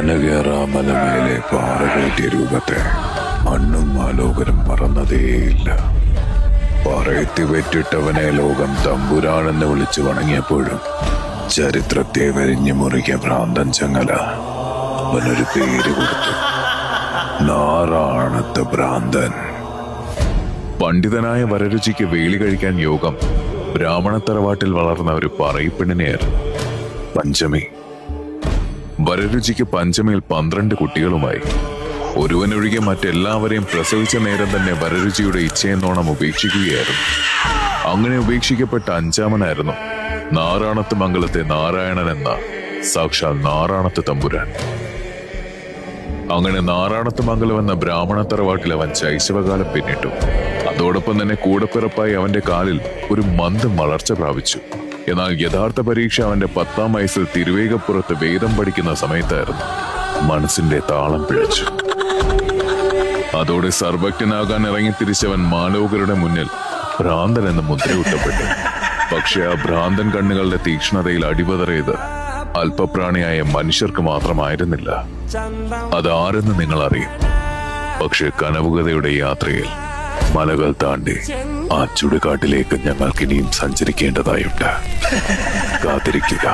ആനകേറാമലമേലെ പാറ കയറ്റിയ രൂപത്തെ മണ്ണും ആലോകരും മറന്നതേയില്ല. പറയത്തി വെറ്റിട്ടവനെ ലോകം തമ്പുരാനെന്ന് വിളിച്ചു വണങ്ങിയപ്പോഴും ചരിത്രത്തെ വരിഞ്ഞു മുറിക്കിയ ഭ്രാന്തൻ ചങ്ങല അവനൊരു പേര് കൊടുത്തു: നാറാണത്ത് ഭ്രാന്തൻ. പണ്ഡിതനായ വരരുചിക്ക് വേലി കഴിക്കാൻ യോഗം ബ്രാഹ്മണ തറവാട്ടിൽ വളർന്ന ഒരു പറയിപ്പെണ്ണിനെയായിരുന്നു പഞ്ചമി. വരരുചിക്ക് പഞ്ചമിയിൽ 12 കുട്ടികളുമായി. ഒരുവനൊഴികെ മറ്റെല്ലാവരെയും പ്രസവിച്ച നേരം തന്നെ വരരുചിയുടെ ഇച്ഛയെന്നോണം ഉപേക്ഷിക്കുകയായിരുന്നു. അങ്ങനെ ഉപേക്ഷിക്കപ്പെട്ട 5-മനായിരുന്നു നാറാണത്ത് മംഗലത്തെ നാരായണൻ എന്ന സാക്ഷാൽ നാറാണത്ത് തമ്പുരാൻ. അങ്ങനെ നാറാണത്ത് മംഗലം എന്ന ബ്രാഹ്മണ തറവാട്ടിൽ അവൻ ശൈശവകാലം പിന്നിട്ടു. അതോടൊപ്പം തന്നെ കൂടപ്പിറപ്പായി അവന്റെ കാലിൽ ഒരു മന്ദം വളർച്ച പ്രാപിച്ചു. എന്നാൽ യഥാർത്ഥ പരീക്ഷ അവന്റെ 10-ാം വയസ്സിൽ തിരുവേഗപ്പുറത്ത് വേദം പഠിക്കുന്ന സമയത്തായിരുന്നു. മനസ്സിന്റെ താളം പിഴച്ചു. അതോടെ സർവജ്ഞനാകാൻ ഇറങ്ങിത്തിരിച്ചവൻ മാലോകരുടെ മുന്നിൽ ഭ്രാന്തൻ എന്ന് മുദ്രകുത്തപ്പെട്ടു. പക്ഷെ ആ ഭ്രാന്തൻ കണ്ണുകളുടെ തീക്ഷ്ണതയിൽ അടിപതറിയത് അല്പപ്രാണിയായ മനുഷ്യർക്ക് മാത്രമായിരുന്നില്ല. അതാരെന്ന് നിങ്ങൾ അറിയും. പക്ഷെ കനവുകതയുടെ യാത്രയിൽ മലകൾ താണ്ടി ആ ചുടുകാട്ടിലേക്ക് ഞങ്ങൾക്കിനിയും സഞ്ചരിക്കേണ്ടതായുണ്ട്. കാത്തിരിക്കുക.